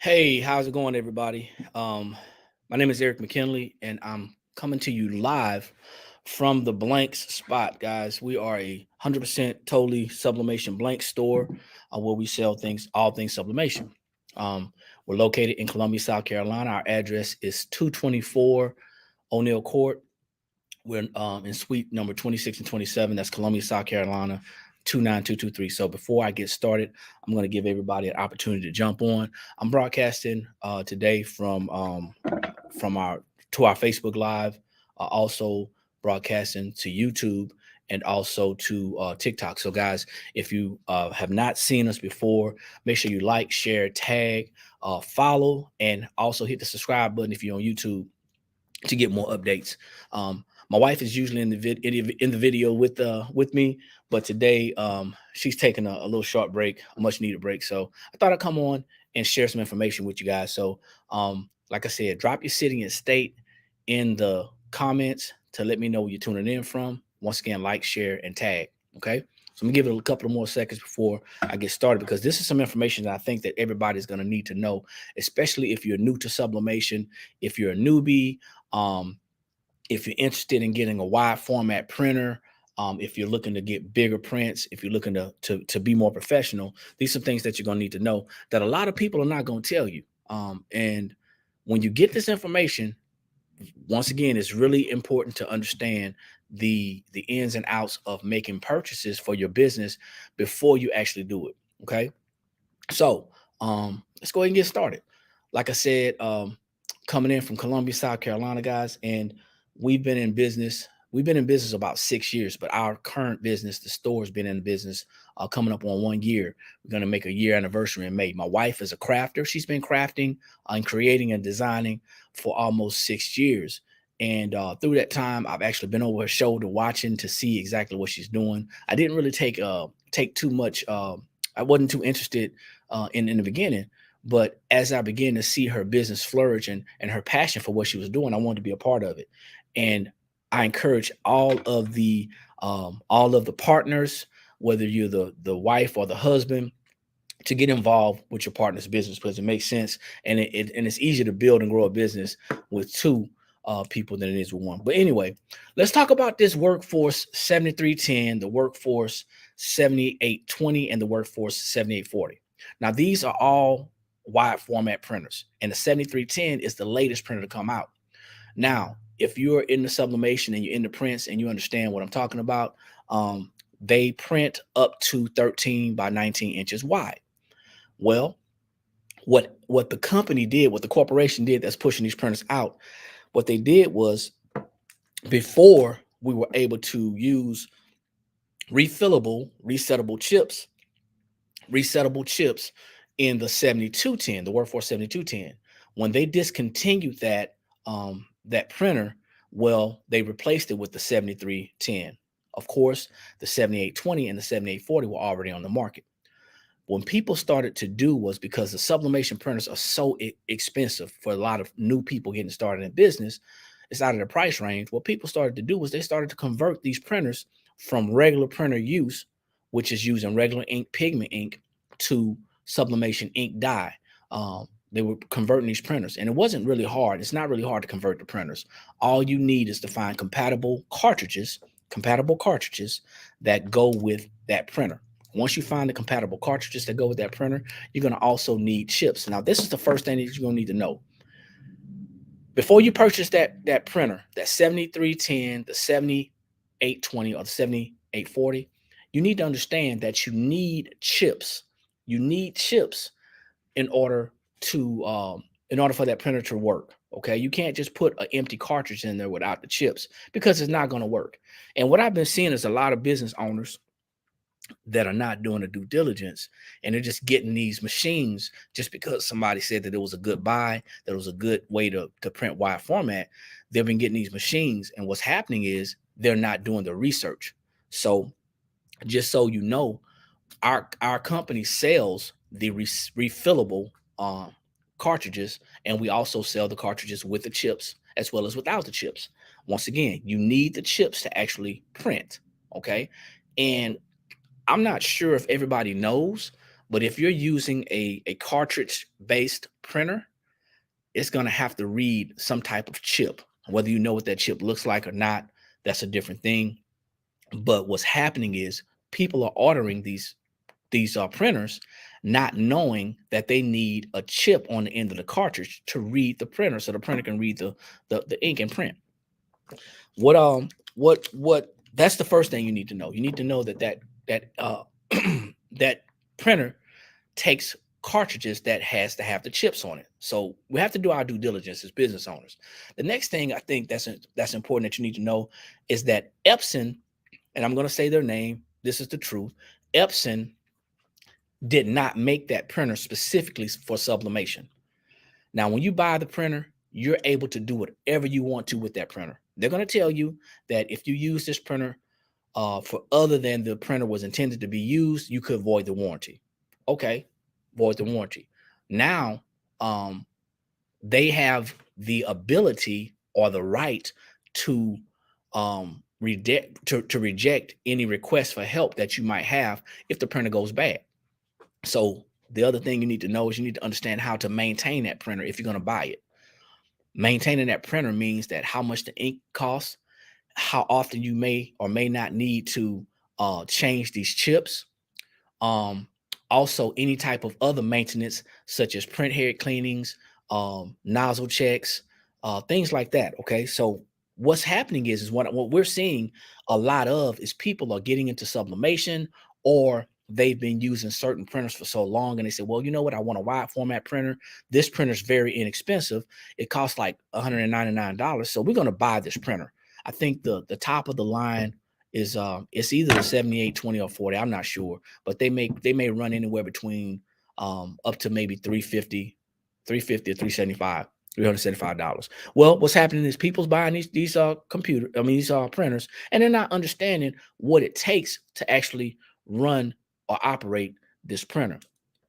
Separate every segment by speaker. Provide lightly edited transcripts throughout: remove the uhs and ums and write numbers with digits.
Speaker 1: Hey, how's it going, everybody? My name is Eric McKinley, and I'm coming to you live from the Blanks spot, guys. We are a 100% totally sublimation blank store where we sell things, all things sublimation. We're located in Columbia, South Carolina. Our address is 224 O'Neill Court. We're in suite number 26 and 27. That's Columbia, South Carolina, 29223. So before I get started, I'm going to give everybody an opportunity to jump on. I'm broadcasting today from our Facebook Live, also broadcasting to YouTube and also to TikTok. So guys, if you have not seen us before, make sure you like, share, tag, follow, and also hit the subscribe button if you're on YouTube to get more updates. My wife is usually in the video with me, but today she's taking a little short break, a much needed break. So I thought I'd come on and share some information with you guys. So like I said, drop your city and state in the comments to let me know where you're tuning in from. Once again, like, share, and tag. Okay. So I'm gonna give it a couple of more seconds before I get started, because this is some information that I think that everybody's gonna need to know, especially if you're new to sublimation, if you're a newbie, if you're interested in getting a wide format printer, if you're looking to get bigger prints, if you're looking to be more professional, these are things that you're gonna need to know that a lot of people are not gonna tell you. And when you get this information, once again, it's really important to understand the ins and outs of making purchases for your business before you actually do it. Okay. So let's go ahead and get started. Like I said, coming in from Columbia, South Carolina, guys, and we've been in business. We've been in business about 6 years, but our current business, the store, has been in business coming up on 1 year. We're going to make a year anniversary in May. My wife is a crafter. She's been crafting and creating and designing for almost 6 years. And through that time, I've actually been over her shoulder watching to see exactly what she's doing. I didn't really take too much. I wasn't too interested in the beginning, but as I began to see her business flourish and her passion for what she was doing, I wanted to be a part of it. And I encourage all of the partners, whether you're the wife or the husband, to get involved with your partner's business, because it makes sense, and it's easier to build and grow a business with two people than it is with one. But anyway, let's talk about this Workforce 7310, the Workforce 7820, and the Workforce 7840. Now, these are all wide format printers, and the 7310 is the latest printer to come out. Now, if you're in the sublimation and you're in the prints and you understand what I'm talking about, they print up to 13 by 19 inches wide. Well, what the company did, what the corporation did that's pushing these printers out, what they did was, before we were able to use refillable, resettable chips in the 7210, the Workforce 7210, when they discontinued that printer, well, they replaced it with the 7310. Of course, the 7820 and the 7840 were already on the market. When people started to do was, because the sublimation printers are so expensive for a lot of new people getting started in business, it's out of the price range. What people started to do was they started to convert these printers from regular printer use, which is using regular ink, pigment ink, to sublimation ink dye. They were converting these printers, and it wasn't really hard. It's not really hard to convert the printers. All you need is to find compatible cartridges that go with that printer. Once you find the compatible cartridges that go with that printer, you're going to also need chips. Now, this is the first thing that you're going to need to know. Before you purchase that printer, that 7310, the 7820, or the 7840, you need to understand that you need chips. You need chips in order for that printer to work. Okay, you can't just put an empty cartridge in there without the chips, because it's not going to work. And what I've been seeing is a lot of business owners that are not doing the due diligence, and they're just getting these machines just because somebody said that it was a good buy, that it was a good way to print wide format. They've been getting these machines, and what's happening is they're not doing the research. So just so you know, our company sells the refillable cartridges, and we also sell the cartridges with the chips as well as without the chips. Once again, you need the chips to actually print. Okay, and I'm not sure if everybody knows, But if you're using a cartridge-based printer, it's going to have to read some type of chip. Whether you know what that chip looks like or not, that's a different thing. But what's happening is people are ordering these printers, not knowing that they need a chip on the end of the cartridge to read the printer, so the printer can read the ink and print. What that's the first thing you need to know. You need to know that that printer takes cartridges that has to have the chips on it. So we have to do our due diligence as business owners. The next thing I think that's important that you need to know is that Epson, and I'm going to say their name, this is the truth, Epson did not make that printer specifically for sublimation. Now, when you buy the printer, you're able to do whatever you want to with that printer. They're going to tell you that if you use this printer for other than the printer was intended to be used, you could void the warranty. Okay, void the warranty. Now, they have the ability or the right to reject any request for help that you might have if the printer goes bad. So the other thing you need to know is you need to understand how to maintain that printer if you're going to buy it. Maintaining that printer means that how much the ink costs, how often you may or may not need to change these chips. Also, any type of other maintenance, such as print head cleanings, nozzle checks, things like that. Okay, so what's happening is what we're seeing a lot of is people are getting into sublimation, or they've been using certain printers for so long and they say, well, you know what, I want a wide format printer. This printer is very inexpensive. It costs like $199. So we're going to buy this printer. I think the top of the line is it's either the 7820 or 40. I'm not sure, but they may run anywhere between up to maybe $350 or $375. Well, what's happening is people's buying these these printers, and they're not understanding what it takes to actually run or operate this printer.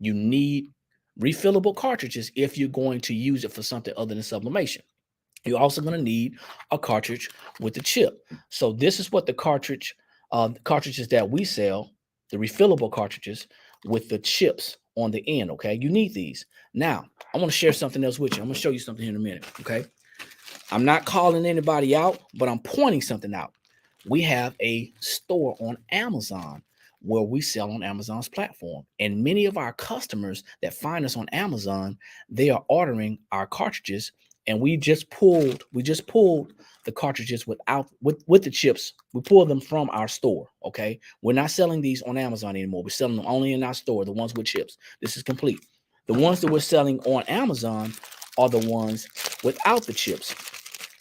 Speaker 1: You need refillable cartridges if you're going to use it for something other than sublimation. You're also going to need a cartridge with the chip. So this is what the cartridges that we sell, the refillable cartridges with the chips on the end. Okay, you need these. Now, I want to share something else with you. I'm going to show you something here in a minute. Okay, I'm not calling anybody out, but I'm pointing something out. We have a store on Amazon where we sell on Amazon's platform. And many of our customers that find us on Amazon, they are ordering our cartridges, and we just pulled the cartridges with the chips. We pulled them from our store. Okay, we're not selling these on Amazon anymore. We're selling them only in our store, the ones with chips. This is complete. The ones that we're selling on Amazon are the ones without the chips.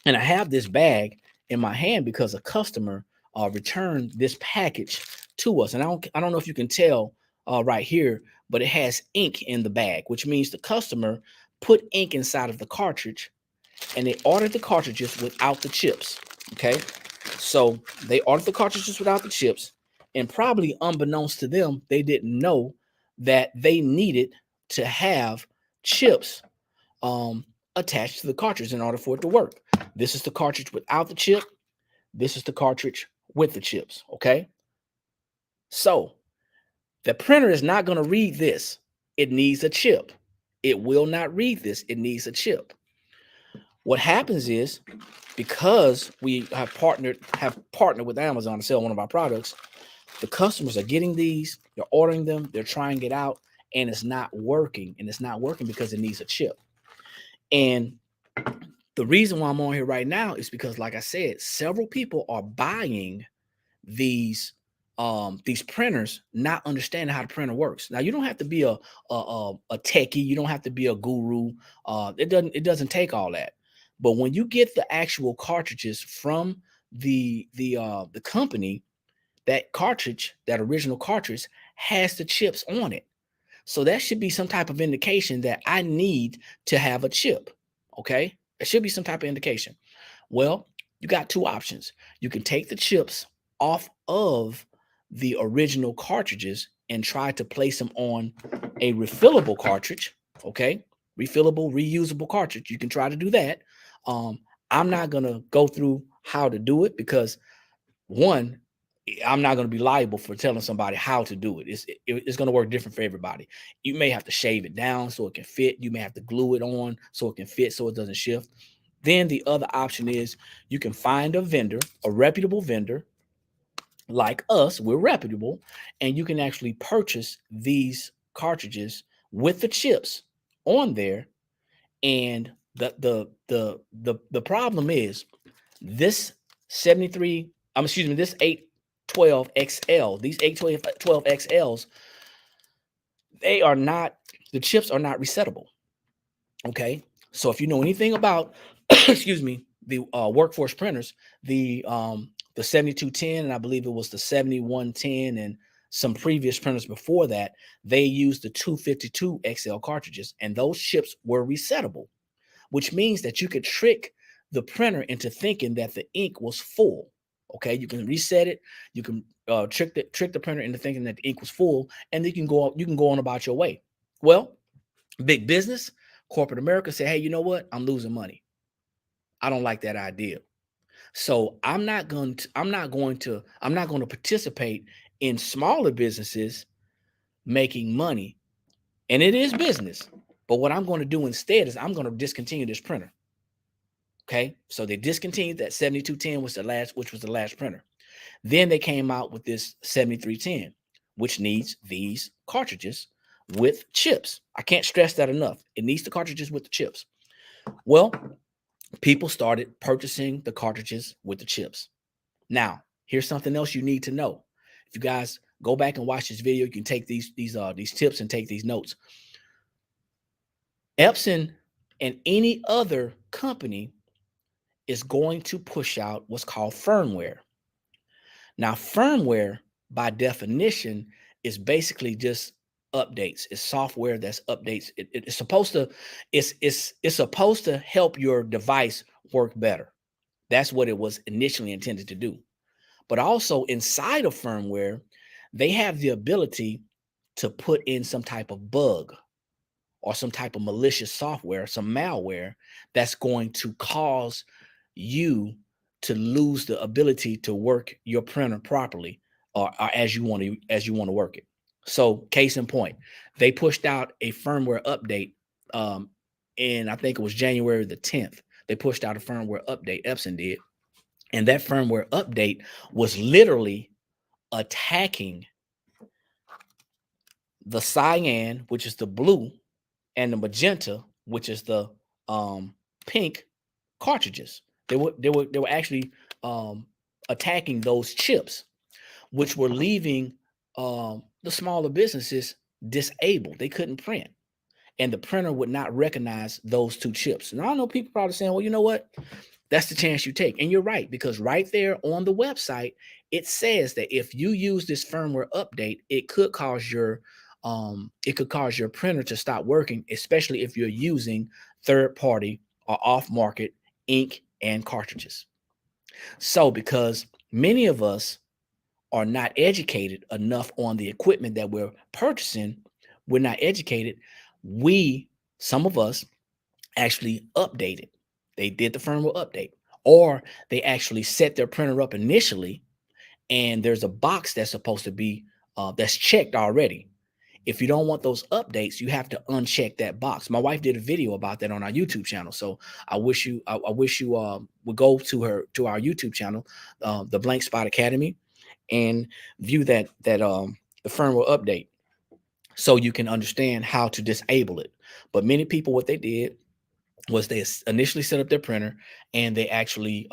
Speaker 1: And I have this bag in my hand because a customer returned this package to us. And I don't know if you can tell right here, but it has ink in the bag, which means the customer put ink inside of the cartridge, and they ordered the cartridges without the chips. Okay, so they ordered the cartridges without the chips, and probably unbeknownst to them, they didn't know that they needed to have chips attached to the cartridge in order for it to work. This is the cartridge without the chip. This is the cartridge with the chips. Okay, so the printer is not going to read this. It needs a chip. It will not read this. It needs a chip. What happens is, because we have partnered with Amazon to sell one of our products, the customers are getting these, they're ordering them, they're trying it out, and it's not working. And it's not working because it needs a chip. And the reason why I'm on here right now is because, like I said, several people are buying these printers, not understanding how the printer works. Now, you don't have to be a techie, you don't have to be a guru. It doesn't take all that. But when you get the actual cartridges from the company, that cartridge, that original cartridge, has the chips on it. So that should be some type of indication that I need to have a chip. Okay, it should be some type of indication. Well, you got two options. You can take the chips off of the original cartridges and try to place them on a refillable cartridge. Okay, refillable, reusable cartridge. You can try to do that. I'm not gonna go through how to do it because, one, I'm not going to be liable for telling somebody how to do it. It's going to work different for everybody. You may have to shave it down so it can fit. You may have to glue it on so it can fit so it doesn't shift. Then the other option is you can find a vendor, a reputable vendor like us. We're reputable, and you can actually purchase these cartridges with the chips on there. And the problem is this 73, this 812 XL, these 812 XLs, the chips are not resettable. Okay. So if you know anything about, the workforce printers, the 7210, and I believe it was the 7110 and some previous printers before that, they used the 252 XL cartridges, and those chips were resettable, which means that you could trick the printer into thinking that the ink was full. Okay, you can reset it. You can trick the printer into thinking that the ink was full, and you can go on about your way. Well, big business, corporate America say, hey, you know what? I'm losing money. I don't like that idea. So I'm not going to participate in smaller businesses making money. And it is business. But what I'm going to do instead is I'm going to discontinue this printer. Okay. So they discontinued that 7210, which was the last printer. Then they came out with this 7310, which needs these cartridges with chips. I can't stress that enough. It needs the cartridges with the chips. Well, people started purchasing the cartridges with the chips. Now, here's something else you need to know. If you guys go back and watch this video, you can take these tips and take these notes. Epson and any other company is going to push out what's called firmware. Now, firmware, by definition, is basically just updates. It's software that's updates. It's supposed to help your device work better. That's what it was initially intended to do. But also inside of firmware, they have the ability to put in some type of bug or some type of malicious software, some malware that's going to cause you to lose the ability to work your printer properly or as you want to work it. So case in point, they pushed out a firmware update and I think it was January the 10th. They pushed out a firmware update, Epson did. And that firmware update was literally attacking the cyan, which is the blue, and the magenta, which is the pink cartridges. They were actually attacking those chips, which were leaving the smaller businesses disabled. They couldn't print, and the printer would not recognize those two chips. Now I know people probably saying, well, you know what? That's the chance you take. And you're right, because right there on the website, it says that if you use this firmware update, it could cause your printer to stop working, especially if you're using third-party or off-market ink and cartridges. So because many of us are not educated enough on the equipment that we're purchasing, we're not educated. Some of us actually updated. They did the firmware update, or they actually set their printer up initially, and there's a box that's supposed to be that's checked already. If you don't want those updates, you have to uncheck that box. My wife did a video about that on our YouTube channel, so I wish you would go to our YouTube channel, the Blank Spot Academy, and view the firmware update, so you can understand how to disable it. But many people, what they did was they initially set up their printer and they actually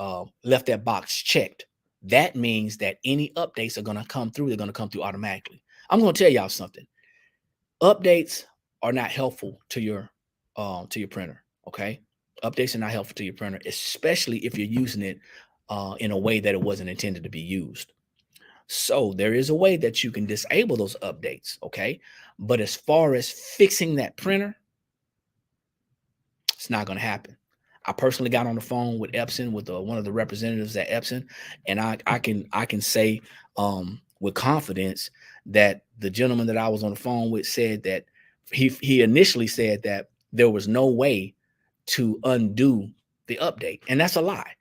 Speaker 1: left that box checked. That means that any updates are going to come through. They're going to come through automatically. I'm going to tell y'all something. Updates are not helpful to your printer. Okay, updates are not helpful to your printer, especially if you're using it in a way that it wasn't intended to be used. So there is a way that you can disable those updates. Okay, but as far as fixing that printer, it's not going to happen. I personally got on the phone with Epson, with one of the representatives at Epson, and I can say with confidence that the gentleman that I was on the phone with said that he initially said that there was no way to undo the update, and that's a lie.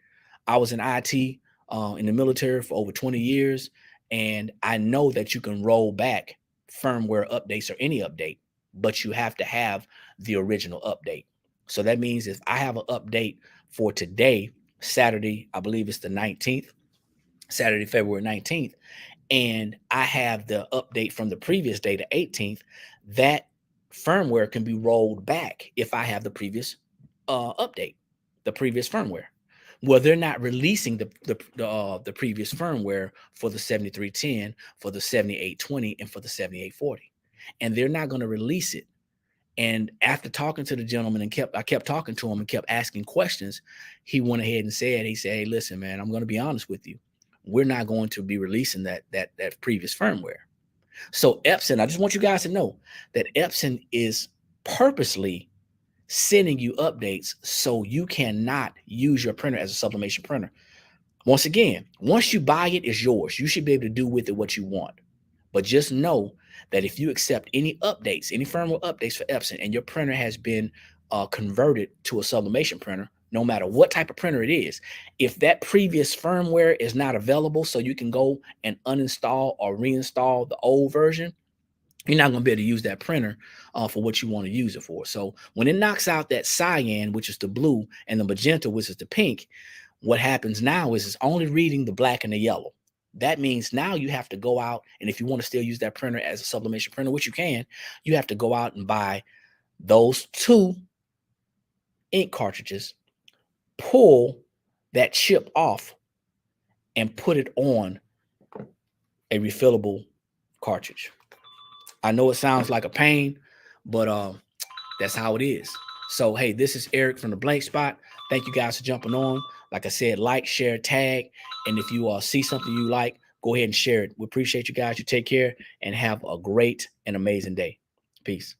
Speaker 1: I was in IT in the military for over 20 years, And I know that you can roll back firmware updates or any update, but you have to have the original update. So that means if I have an update for today, Saturday, I believe it's the 19th, Saturday, February 19th, and I have the update from the previous day, the 18th, that firmware can be rolled back if I have the previous update, the previous firmware. Well, they're not releasing the previous firmware for the 7310, for the 7820, and for the 7840, and they're not going to release it. And after talking to the gentleman and I kept talking to him and kept asking questions, he went ahead and said, "Hey, listen, man, I'm going to be honest with you. We're not going to be releasing that previous firmware." So Epson, I just want you guys to know that Epson is purposely sending you updates so you cannot use your printer as a sublimation printer. Once again, once you buy it, it's yours. You should be able to do with it what you want. But just know that if you accept any updates, any firmware updates for Epson, and your printer has been converted to a sublimation printer, no matter what type of printer it is, if that previous firmware is not available so you can go and uninstall or reinstall the old version, you're not going to be able to use that printer for what you want to use it for. So when it knocks out that cyan, which is the blue, and the magenta, which is the pink, what happens now is it's only reading the black and the yellow. That means now you have to go out, and if you want to still use that printer as a sublimation printer, which you can, you have to go out and buy those 2 ink cartridges, pull that chip off, and put it on a refillable cartridge. I know it sounds like a pain, but that's how it is. So, hey, this is Eric from the Blank Spot. Thank you guys for jumping on. Like I said, like, share, tag. And if you see something you like, go ahead and share it. We appreciate you guys. You take care and have a great and amazing day. Peace.